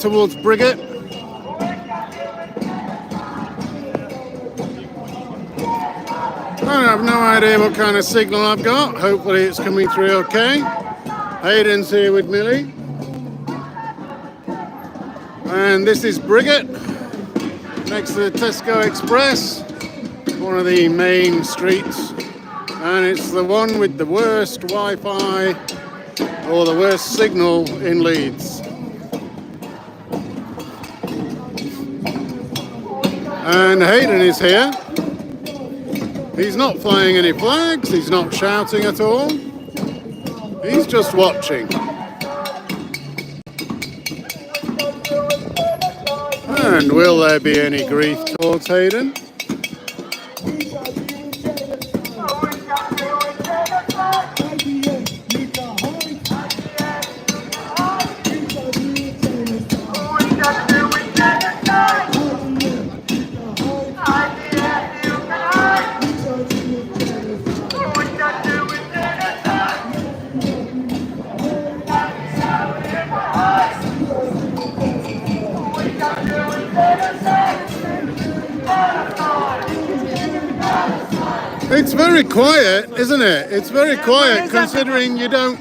towards Briggate. I have no idea what kind of signal I've got. Hopefully it's coming through okay. Hayden's here with Millie. And this is Briggate, next to the Tesco Express, one of the main streets. And it's the one with the worst Wi-Fi or the worst signal in Leeds. And Hayden is here. He's not flying any flags, he's not shouting at all. He's just watching. And will there be any grief towards Hayden? It's very quiet, isn't it? It's very quiet considering you don't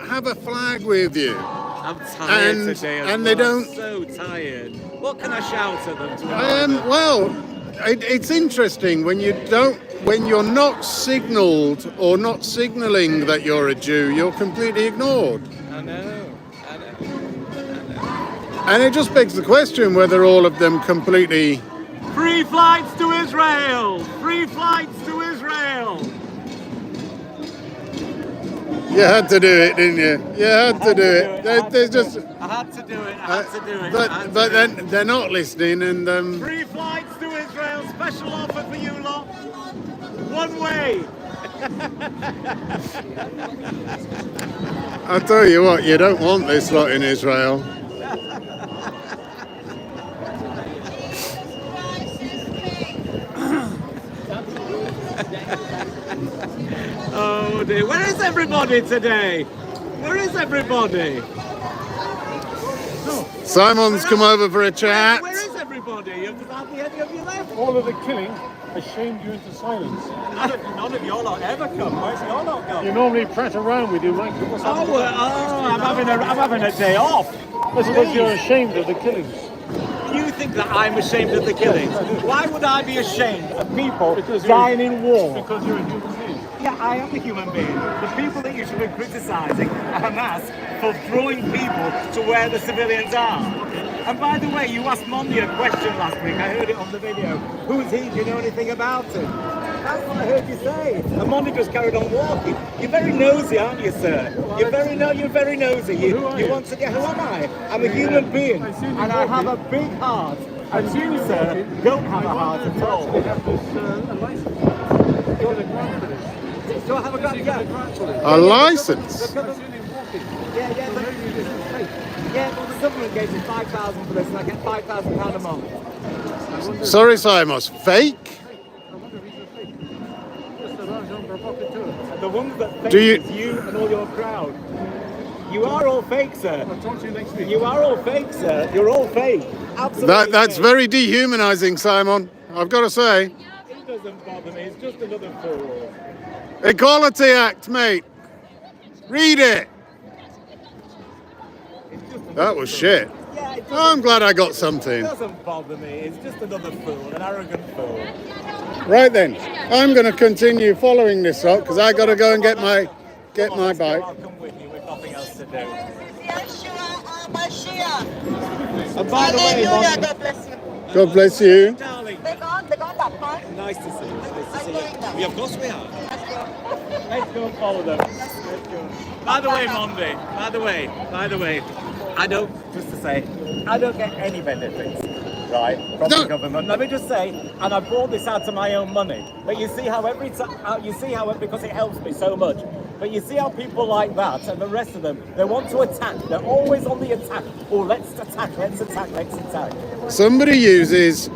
have a flag with you. I'm tired today as and well. They don't. I'm so tired. What can I shout at them? Well, it's interesting when you're not signalled or not signalling that you're a Jew, you're completely ignored. I know. And it just begs the question whether all of them completely. Free flights to Israel! Free flights to Israel! You had to do it, didn't you? You had to do it. There's just. I had to do it. I had to do it. But then they're not listening, and. Free flights to Israel. Special offer for you lot. One way. I tell you what, you don't want this lot in Israel. Oh dear, where is everybody today? Where is everybody? Simon's come over for a chat. Where is everybody? Have hardly any of you left? All of the killing has shamed you into silence. None of you all not ever come. Where's you all not come? You normally prat around with you, Mike. I'm having a day off. That's because you're ashamed of the killings. You think that I'm ashamed of the killings? Why would I be ashamed of people dying in war? Because you're a human being. Yeah, I am a human being. The people that you should be criticising are Hamas for throwing people to where the civilians are. And by the way, you asked Mondi a question last week. I heard it on the video. Who is he? Do you know anything about him? That's what I heard you say. And Mondi just carried on walking. You're very nosy, aren't you, sir? You're very nosy. You want to get. Who am I? I'm a human being, and I have a big heart. And you, sir, don't have a heart at all. You have this a license. You're the grant for this. Do I have a grant? Yeah. A license? Yeah, but the government gave me 5,000 for this, and I get £5,000 a month. Sorry, Simos. Fake? I wonder if he's a fake. Just a large provocateur. The ones that fake is you and all your crowd. You are all fake, sir. I'll talk to you next week. You are all fake, sir. You're all fake. Absolutely. That's fake. very dehumanising, Simon. I've got to say. It doesn't bother me. It's just another fool. Equality Act, mate. Read it. That was shit. Yeah, I'm glad I got something. It doesn't bother me. It's just another fool, an arrogant fool. Right then, I'm going to continue following this up because I got to go and get my bike. I'll come with you with nothing else to do. And by the way, God bless you. God bless you. Darling, They got that part. nice to see you. Nice to see you. going now. Yeah, of course we are. Let's go. Let's go and follow them. Let's go. By the way, Monday, by the way, I don't get any benefits, right, from the government. Let me just say, and I brought this out of my own money, but you see how because it helps me so much, but you see how people like that and the rest of them, they want to attack, they're always on the attack. Oh, let's attack. Somebody uses.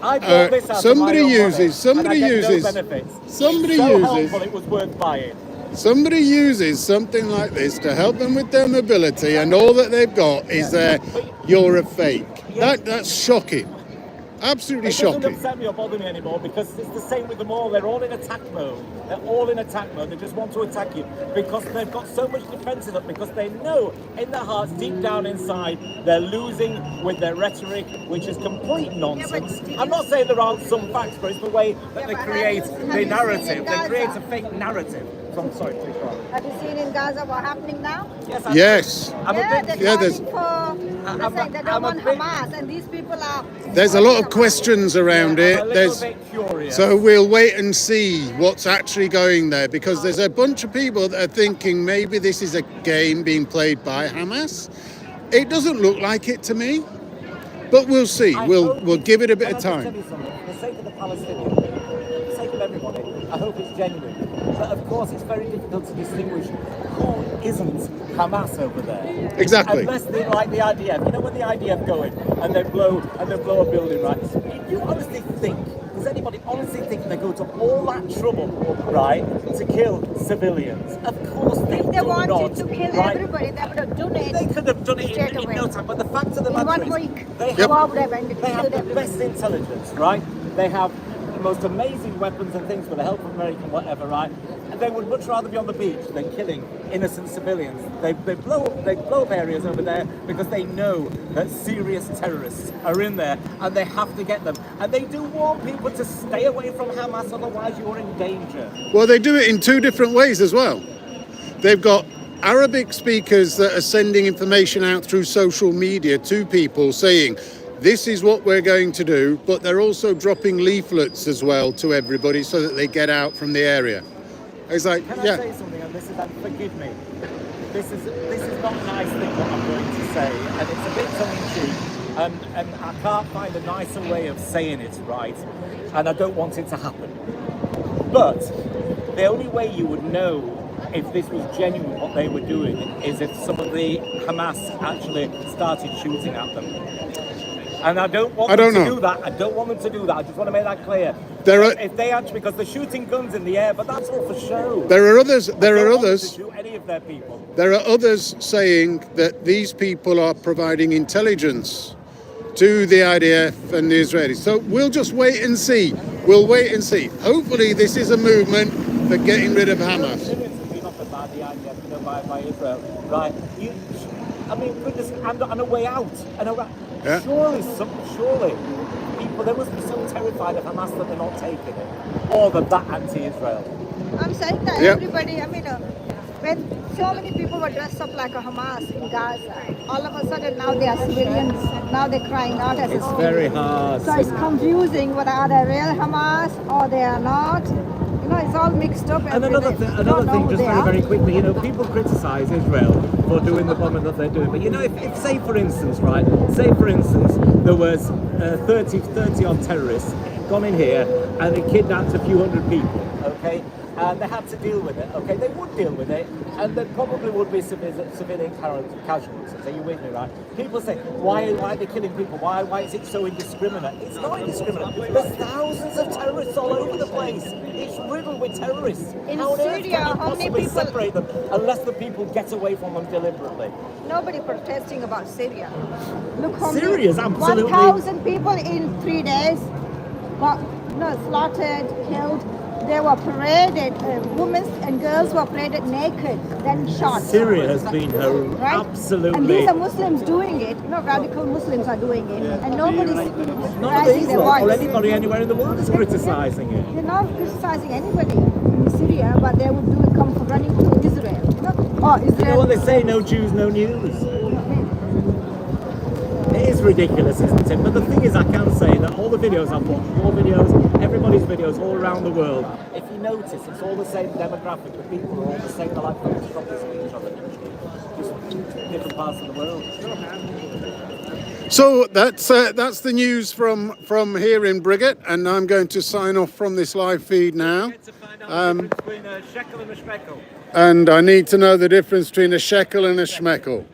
I brought this out Somebody of my own uses. money, Somebody and I get uses. no benefits. Somebody so uses. helpful, it was worth buying. somebody uses something like this to help them with their mobility, and all that they've got is their "you're a fake." That's shocking. Absolutely It doesn't shocking. upset me or bother me anymore because it's the same with them all. They're all in attack mode. They're all in attack mode. They just want to attack you because they've got so much defences up because they know in their hearts, deep down inside, they're losing with their rhetoric, which is complete nonsense. I'm not saying there aren't some facts, but it's the way that they create the narrative. They create a fake narrative. So I'm sorry, please go on. Have you seen in Gaza what happening now? Yes. Yes. I'm a Yeah, big, they're there's- calling for, they're saying they I'm don't a want big- Hamas, and these people are... There's a lot of questions around I'm a it. little There's bit curious. So we'll wait and see what's actually going there, because there's a bunch of people that are thinking maybe this is a game being played by Hamas. It doesn't look like it to me, but we'll see. We'll give it a bit of Can I just time. tell you something? For the sake of the Palestinians, for the sake of everybody, I hope it's genuine. But of course, it's very difficult to distinguish who isn't Hamas over there. Exactly. Unless they like the IDF. You know when the IDF go in and they blow a building, right? If you honestly think, does anybody honestly think they go to all that trouble, right, to kill civilians? Of course they If they do wanted not, to kill right? everybody, they would have done it. They could have done it straight in away. no time, but the fact of the In matter 1 is, week. they Yep. have, Wow, they've they killed have the everybody. best intelligence, right? They have the most amazing weapons and things with the help of American whatever, right? And they would much rather be on the beach than killing innocent civilians. They blow up areas over there because they know that serious terrorists are in there and they have to get them. And they do warn people to stay away from Hamas, otherwise you're in danger. Well, they do it in two different ways as well. They've got Arabic speakers that are sending information out through social media to people saying, this is what we're going to do, but they're also dropping leaflets as well to everybody so that they get out from the area. It's like, Can I yeah, say something? And this is, and forgive me. This is not a nice thing what I'm going to say, and it's a bit tongue-in-cheek, and I can't find a nicer way of saying it, right? And I don't want it to happen. But the only way you would know if this was genuine what they were doing is if some of the Hamas actually started shooting at them. And I don't want them to do that. I don't want them to do that. I just want to make that clear. If they actually, because they're shooting guns in the air, but that's all for show. there are others. They There are don't want them others. to shoot any of their people. There are others saying that these people are providing intelligence to the IDF and the Israelis. So we'll just wait and see. We'll wait and see. Hopefully this is a movement for getting rid of Hamas. Syrians have been offered by the IDF, you know, by Israel, right? I mean, goodness, and a way out. Yeah. Surely, people, they must be so terrified of Hamas that they're not taking it. Or that anti-Israel. I'm saying that Yep. everybody, I mean, when so many people were dressed up like a Hamas in Gaza, all of a sudden now they are civilians, now they're crying out as a civilian. Very hard. So it's confusing whether are they real Hamas or they are not. You know, it's all mixed up. And another thing, just very quickly, you know, people criticise Israel for doing the bombing that they're doing. But you know, if say for instance, there was 30 odd terrorists gone in here and they kidnapped a few hundred people, okay? And they had to deal with it, okay? They would deal with it, and there probably would be civilian casualties. Are you with me, right? People say, why are they killing people? Why is it so indiscriminate? It's not indiscriminate. There's thousands of terrorists all over the place. It's riddled with terrorists. In How on earth Syria, can you how many possibly people- separate them unless the people get away from them deliberately? Nobody protesting about Syria. Look how Syria's many, absolutely- 1,000 people in 3 days got slaughtered, killed. They were paraded, women and girls were paraded naked, then shot. Syria has been Right? absolutely... And these are Muslims doing it, radical Muslims are doing it, and nobody's None of raising these their lot or voice. anybody anywhere in the world is criticising it. They're not criticizing anybody in Syria, but they would come running to Israel. Oh, Israel. You know what they say, no Jews, no news. It is ridiculous, isn't it? But the thing is, I can say that all the videos I've watched, your videos, everybody's videos all around the world, if you notice, it's all the same demographic. The people are all the same. They're like photocopies of each other. Just different parts of the world. So that's the news from here in Briggate, and I'm going to sign off from this live feed now. To find out the difference between a shekel and a shekel. And I need to know the difference between a shekel and a schmeckle.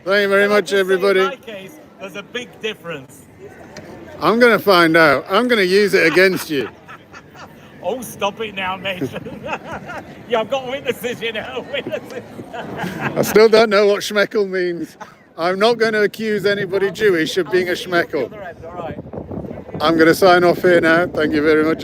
Thank you very much, everybody. In my case, there's a big difference. I'm going to find out. I'm going to use it against you. Oh, stop it now, mate. Yeah, I've got witnesses, you know. Witnesses. I still don't know what schmeckel means. I'm not going to accuse anybody Jewish of being a schmeckel. All right. I'm going to sign off here now. Thank you very much.